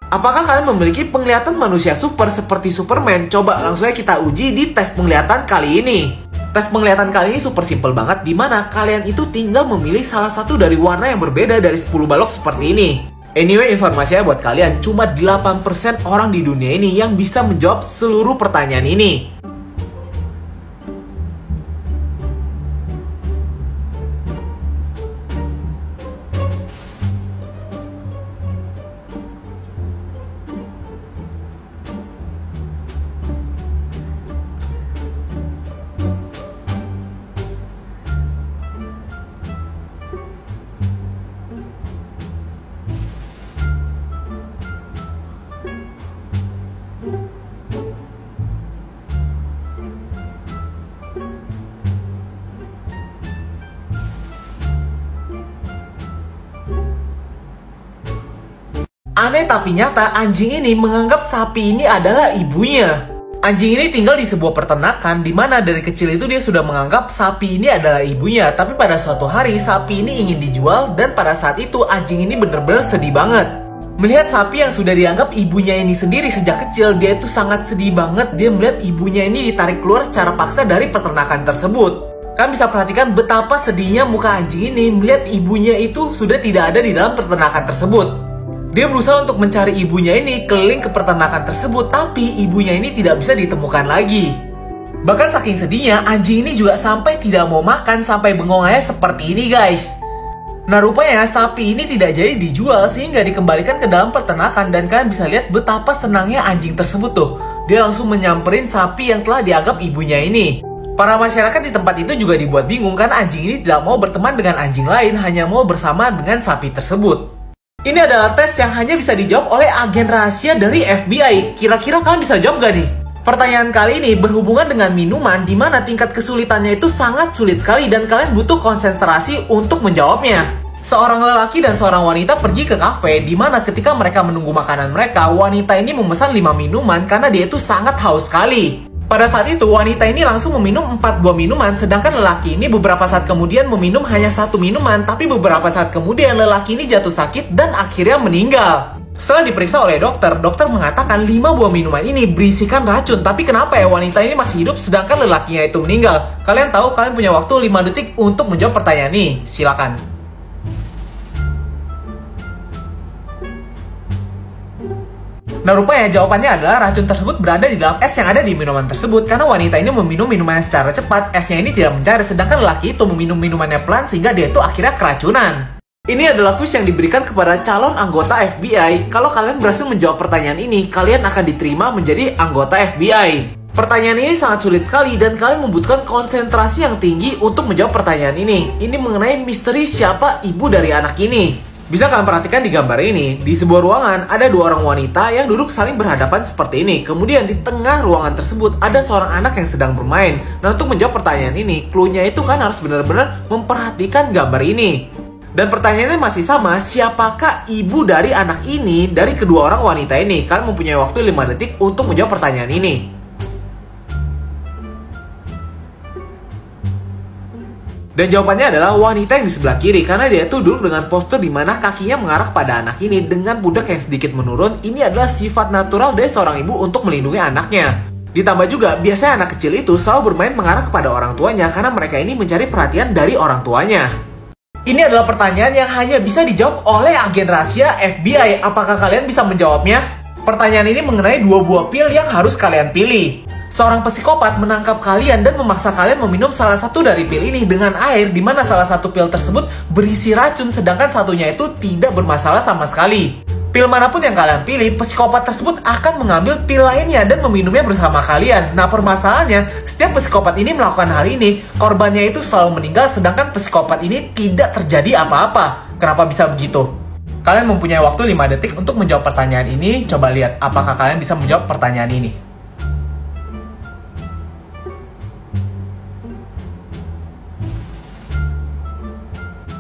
Apakah kalian memiliki penglihatan manusia super seperti Superman? Coba langsung aja kita uji di tes penglihatan kali ini. Tes penglihatan kali ini super simple banget, dimana kalian itu tinggal memilih salah satu dari warna yang berbeda dari 10 balok seperti ini. Anyway, informasinya buat kalian, cuma 8% orang di dunia ini yang bisa menjawab seluruh pertanyaan ini. Aneh tapi nyata, anjing ini menganggap sapi ini adalah ibunya. Anjing ini tinggal di sebuah peternakan di mana dari kecil itu dia sudah menganggap sapi ini adalah ibunya. Tapi pada suatu hari sapi ini ingin dijual dan pada saat itu anjing ini benar-benar sedih banget. Melihat sapi yang sudah dianggap ibunya ini sendiri sejak kecil, dia itu sangat sedih banget. Dia melihat ibunya ini ditarik keluar secara paksa dari peternakan tersebut. Kalian bisa perhatikan betapa sedihnya muka anjing ini melihat ibunya itu sudah tidak ada di dalam peternakan tersebut. Dia berusaha untuk mencari ibunya ini keliling ke peternakan tersebut, tapi ibunya ini tidak bisa ditemukan lagi. Bahkan saking sedihnya, anjing ini juga sampai tidak mau makan sampai bengong aja seperti ini guys. Nah rupanya sapi ini tidak jadi dijual sehingga dikembalikan ke dalam peternakan dan kalian bisa lihat betapa senangnya anjing tersebut tuh. Dia langsung menyamperin sapi yang telah dianggap ibunya ini. Para masyarakat di tempat itu juga dibuat bingung karena anjing ini tidak mau berteman dengan anjing lain, hanya mau bersama dengan sapi tersebut. Ini adalah tes yang hanya bisa dijawab oleh agen rahasia dari FBI. Kira-kira kalian bisa jawab gak nih? Pertanyaan kali ini berhubungan dengan minuman di mana tingkat kesulitannya itu sangat sulit sekali dan kalian butuh konsentrasi untuk menjawabnya. Seorang lelaki dan seorang wanita pergi ke kafe di mana ketika mereka menunggu makanan mereka, wanita ini memesan 5 minuman karena dia itu sangat haus sekali. Pada saat itu, wanita ini langsung meminum 4 buah minuman, sedangkan lelaki ini beberapa saat kemudian meminum hanya 1 minuman, tapi beberapa saat kemudian lelaki ini jatuh sakit dan akhirnya meninggal. Setelah diperiksa oleh dokter mengatakan 5 buah minuman ini berisikan racun, tapi kenapa ya wanita ini masih hidup sedangkan lelakinya itu meninggal? Kalian tahu, kalian punya waktu 5 detik untuk menjawab pertanyaan ini, silakan. Nah rupanya jawabannya adalah racun tersebut berada di dalam es yang ada di minuman tersebut. Karena wanita ini meminum minumannya secara cepat, esnya ini tidak mencair. Sedangkan lelaki itu meminum minumannya pelan sehingga dia itu akhirnya keracunan. Ini adalah kuis yang diberikan kepada calon anggota FBI. Kalau kalian berhasil menjawab pertanyaan ini, kalian akan diterima menjadi anggota FBI. Pertanyaan ini sangat sulit sekali dan kalian membutuhkan konsentrasi yang tinggi untuk menjawab pertanyaan ini. Ini mengenai misteri siapa ibu dari anak ini. Bisa kalian perhatikan di gambar ini, di sebuah ruangan ada 2 orang wanita yang duduk saling berhadapan seperti ini. Kemudian di tengah ruangan tersebut ada seorang anak yang sedang bermain. Nah untuk menjawab pertanyaan ini, clue-nya itu kan harus benar-benar memperhatikan gambar ini. Dan pertanyaannya masih sama, siapakah ibu dari anak ini dari kedua orang wanita ini? Kalian mempunyai waktu 5 detik untuk menjawab pertanyaan ini. Dan jawabannya adalah wanita yang di sebelah kiri, karena dia itu duduk dengan postur di mana kakinya mengarah pada anak ini dengan pundak yang sedikit menurun. Ini adalah sifat natural dari seorang ibu untuk melindungi anaknya. Ditambah juga, biasanya anak kecil itu selalu bermain mengarah kepada orang tuanya karena mereka ini mencari perhatian dari orang tuanya. Ini adalah pertanyaan yang hanya bisa dijawab oleh agen rahasia FBI. Apakah kalian bisa menjawabnya? Pertanyaan ini mengenai 2 buah pil yang harus kalian pilih. Seorang psikopat menangkap kalian dan memaksa kalian meminum salah satu dari pil ini dengan air, di mana salah satu pil tersebut berisi racun sedangkan satunya itu tidak bermasalah sama sekali. Pil manapun yang kalian pilih, psikopat tersebut akan mengambil pil lainnya dan meminumnya bersama kalian. Nah permasalahannya, setiap psikopat ini melakukan hal ini, korbannya itu selalu meninggal sedangkan psikopat ini tidak terjadi apa-apa. Kenapa bisa begitu? Kalian mempunyai waktu 5 detik untuk menjawab pertanyaan ini. Coba lihat apakah kalian bisa menjawab pertanyaan ini.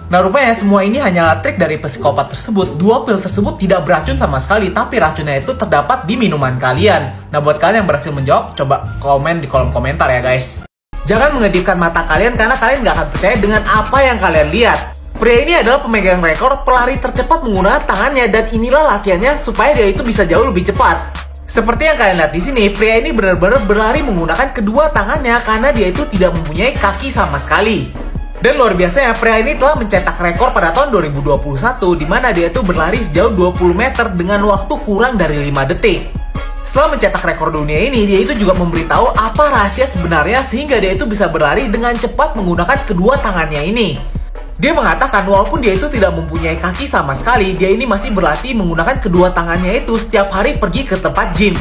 Nah rupanya semua ini hanyalah trik dari psikopat tersebut. 2 pil tersebut tidak beracun sama sekali, tapi racunnya itu terdapat di minuman kalian. Nah buat kalian yang berhasil menjawab, coba komen di kolom komentar ya guys. Jangan mengedipkan mata kalian karena kalian gak akan percaya dengan apa yang kalian lihat. Pria ini adalah pemegang rekor pelari tercepat menggunakan tangannya, dan inilah latihannya supaya dia itu bisa jauh lebih cepat. Seperti yang kalian lihat di sini, pria ini benar-benar berlari menggunakan kedua tangannya karena dia itu tidak mempunyai kaki sama sekali. Dan luar biasanya, pria ini telah mencetak rekor pada tahun 2021 di mana dia itu berlari sejauh 20 meter dengan waktu kurang dari 5 detik. Setelah mencetak rekor dunia ini, dia itu juga memberitahu apa rahasia sebenarnya sehingga dia itu bisa berlari dengan cepat menggunakan kedua tangannya ini. Dia mengatakan walaupun dia itu tidak mempunyai kaki sama sekali, dia ini masih berlatih menggunakan kedua tangannya itu setiap hari pergi ke tempat gym.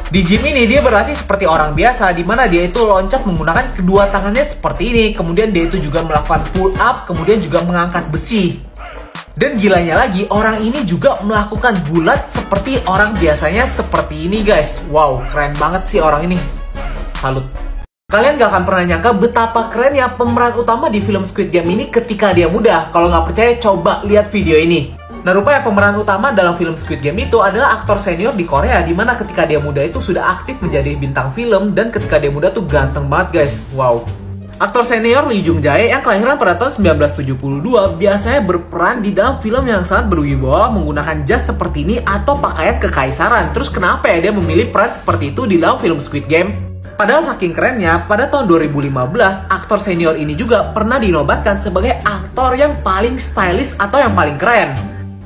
Di gym ini dia berlatih seperti orang biasa, di mana dia itu loncat menggunakan kedua tangannya seperti ini. Kemudian dia itu juga melakukan pull up, kemudian juga mengangkat besi. Dan gilanya lagi, orang ini juga melakukan bulat seperti orang biasanya seperti ini guys. Wow, keren banget sih orang ini. Salut. Kalian gak akan pernah nyangka betapa kerennya pemeran utama di film Squid Game ini ketika dia muda. Kalau nggak percaya, coba lihat video ini. Nah, rupanya pemeran utama dalam film Squid Game itu adalah aktor senior di Korea, dimana ketika dia muda itu sudah aktif menjadi bintang film, dan ketika dia muda tuh ganteng banget guys. Wow. Aktor senior Lee Jung Jae yang kelahiran pada tahun 1972 biasanya berperan di dalam film yang sangat berwibawa menggunakan jas seperti ini atau pakaian kekaisaran. Terus kenapa ya dia memilih peran seperti itu di dalam film Squid Game? Padahal saking kerennya, pada tahun 2015, aktor senior ini juga pernah dinobatkan sebagai aktor yang paling stylish atau yang paling keren.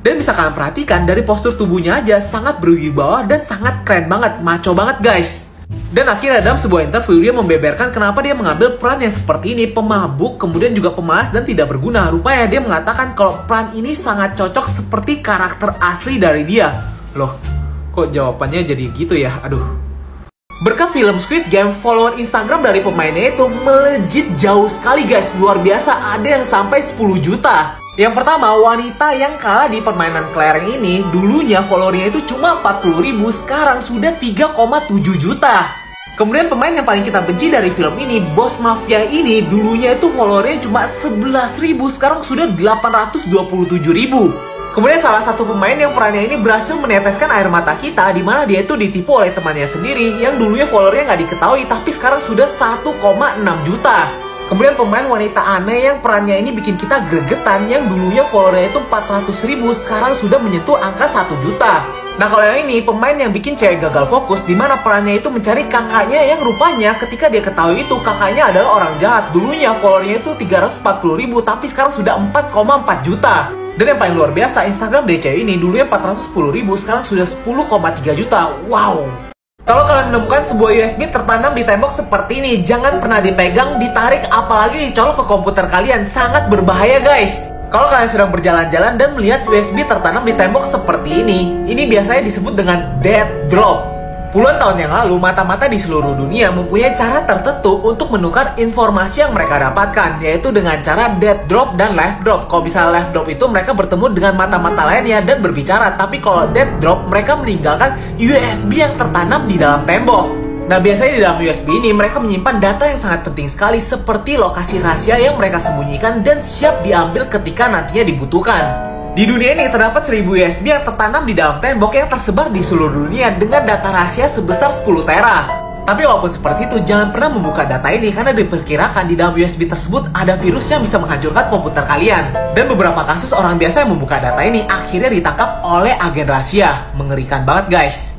Dan bisa kalian perhatikan dari postur tubuhnya aja sangat berwibawa dan sangat keren banget, maco banget guys. Dan akhirnya dalam sebuah interview dia membeberkan kenapa dia mengambil peran yang seperti ini, pemabuk, kemudian juga pemalas dan tidak berguna. Rupanya dia mengatakan kalau peran ini sangat cocok seperti karakter asli dari dia. Loh, kok jawabannya jadi gitu ya? Aduh. Berkat film Squid Game, follower Instagram dari pemainnya itu melejit jauh sekali guys. Luar biasa, ada yang sampai 10 juta. Yang pertama, wanita yang kalah di permainan kelereng ini, dulunya followernya itu cuma 40.000, sekarang sudah 3,7 juta. Kemudian pemain yang paling kita benci dari film ini, bos mafia ini, dulunya itu followernya cuma 11.000, sekarang sudah 827.000. Kemudian salah satu pemain yang perannya ini berhasil meneteskan air mata kita, di mana dia itu ditipu oleh temannya sendiri yang dulunya followernya nggak diketahui tapi sekarang sudah 1,6 juta. Kemudian pemain wanita aneh yang perannya ini bikin kita gregetan yang dulunya followernya itu 400.000 sekarang sudah menyentuh angka 1 juta. Nah, kalau yang ini pemain yang bikin cewek gagal fokus, di mana perannya itu mencari kakaknya yang rupanya ketika dia ketahui itu kakaknya adalah orang jahat. Dulunya followernya itu 340.000 tapi sekarang sudah 4,4 juta. Dan yang paling luar biasa, Instagram dari cewek ini dulunya 410.000, sekarang sudah 10,3 juta. Wow. Kalau kalian menemukan sebuah USB tertanam di tembok seperti ini, jangan pernah dipegang, ditarik, apalagi dicolok ke komputer kalian. Sangat berbahaya guys. Kalau kalian sedang berjalan-jalan dan melihat USB tertanam di tembok seperti ini biasanya disebut dengan dead drop. Puluhan tahun yang lalu, mata-mata di seluruh dunia mempunyai cara tertentu untuk menukar informasi yang mereka dapatkan, yaitu dengan cara dead drop dan live drop. Kalau bisa live drop itu mereka bertemu dengan mata-mata lainnya dan berbicara, tapi kalau dead drop mereka meninggalkan USB yang tertanam di dalam tembok. Nah, biasanya di dalam USB ini mereka menyimpan data yang sangat penting sekali seperti lokasi rahasia yang mereka sembunyikan dan siap diambil ketika nantinya dibutuhkan. Di dunia ini terdapat 1000 USB yang tertanam di dalam tembok yang tersebar di seluruh dunia dengan data rahasia sebesar 10 tera. Tapi walaupun seperti itu, jangan pernah membuka data ini karena diperkirakan di dalam USB tersebut ada virus yang bisa menghancurkan komputer kalian. Dan beberapa kasus orang biasa yang membuka data ini akhirnya ditangkap oleh agen rahasia. Mengerikan banget guys.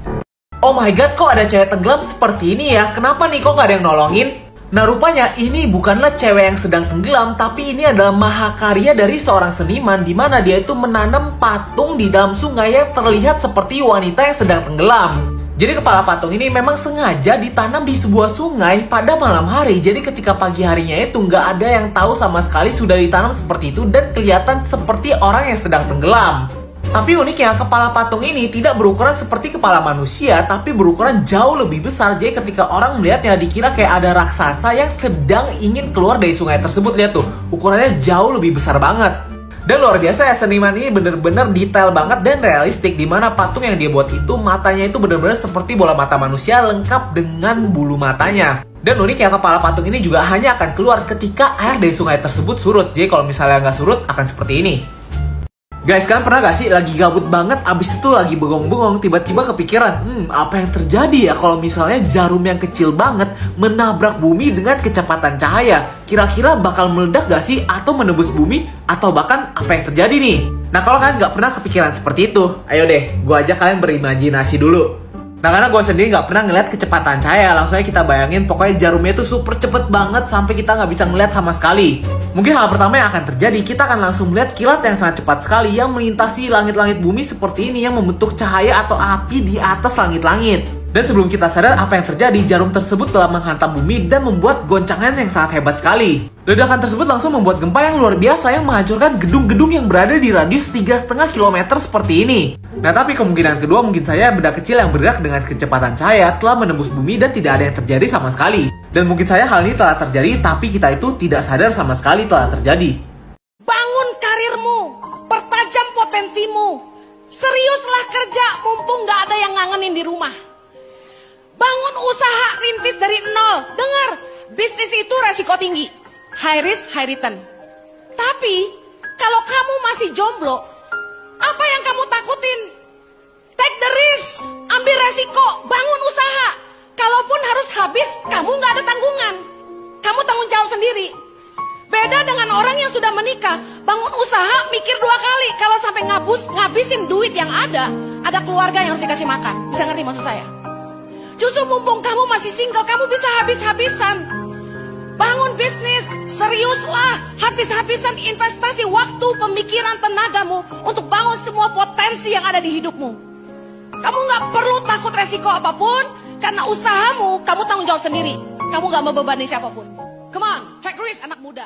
Oh my god, kok ada cewek tenggelam seperti ini ya? Kenapa nih, kok gak ada yang nolongin? Nah, rupanya ini bukanlah cewek yang sedang tenggelam, tapi ini adalah mahakarya dari seorang seniman di mana dia itu menanam patung di dalam sungai yang terlihat seperti wanita yang sedang tenggelam. Jadi kepala patung ini memang sengaja ditanam di sebuah sungai pada malam hari. Jadi ketika pagi harinya itu nggak ada yang tahu sama sekali sudah ditanam seperti itu dan kelihatan seperti orang yang sedang tenggelam. Tapi uniknya, kepala patung ini tidak berukuran seperti kepala manusia, tapi berukuran jauh lebih besar. Jadi ketika orang melihatnya dikira kayak ada raksasa yang sedang ingin keluar dari sungai tersebut. Lihat tuh, ukurannya jauh lebih besar banget. Dan luar biasa ya, seniman ini bener-bener detail banget dan realistik. Dimana patung yang dia buat itu, matanya itu bener-bener seperti bola mata manusia lengkap dengan bulu matanya. Dan uniknya, kepala patung ini juga hanya akan keluar ketika air dari sungai tersebut surut. Jadi kalau misalnya nggak surut, akan seperti ini. Guys, kalian pernah gak sih lagi gabut banget, abis itu lagi bengong-bengong, tiba-tiba kepikiran, apa yang terjadi ya kalau misalnya jarum yang kecil banget menabrak bumi dengan kecepatan cahaya? Kira-kira bakal meledak gak sih? Atau menembus bumi? Atau bahkan apa yang terjadi nih? Nah, kalau kalian gak pernah kepikiran seperti itu, ayo deh, gue ajak kalian berimajinasi dulu. Nah, karena gue sendiri nggak pernah ngeliat kecepatan cahaya, langsung aja kita bayangin pokoknya jarumnya itu super cepet banget sampai kita nggak bisa ngeliat sama sekali. Mungkin hal pertama yang akan terjadi, kita akan langsung melihat kilat yang sangat cepat sekali yang melintasi langit-langit bumi seperti ini yang membentuk cahaya atau api di atas langit-langit. Dan sebelum kita sadar apa yang terjadi, jarum tersebut telah menghantam bumi dan membuat goncangan yang sangat hebat sekali. Ledakan tersebut langsung membuat gempa yang luar biasa yang menghancurkan gedung-gedung yang berada di radius 3,5 km seperti ini. Nah, tapi kemungkinan kedua mungkin saja benda kecil yang bergerak dengan kecepatan cahaya telah menembus bumi dan tidak ada yang terjadi sama sekali. Dan mungkin saja hal ini telah terjadi tapi kita itu tidak sadar sama sekali telah terjadi. Bangun karirmu, pertajam potensimu. Seriuslah kerja mumpung gak ada yang ngangenin di rumah. Bangun usaha rintis dari nol. Dengar, bisnis itu resiko tinggi. High risk, high return. Tapi, kalau kamu masih jomblo, apa yang kamu takutin? Take the risk, ambil resiko, bangun usaha. Kalaupun harus habis, kamu gak ada tanggungan. Kamu tanggung jawab sendiri. Beda dengan orang yang sudah menikah, bangun usaha mikir 2 kali. Kalau sampai ngabisin duit yang ada keluarga yang harus dikasih makan. Bisa ngerti maksud saya? Justru mumpung kamu masih single, kamu bisa habis-habisan. Bangun bisnis, seriuslah, habis-habisan investasi waktu, pemikiran, tenagamu untuk bangun semua potensi yang ada di hidupmu. Kamu gak perlu takut resiko apapun, karena usahamu kamu tanggung jawab sendiri. Kamu gak membebani siapapun. Come on, take risk anak muda.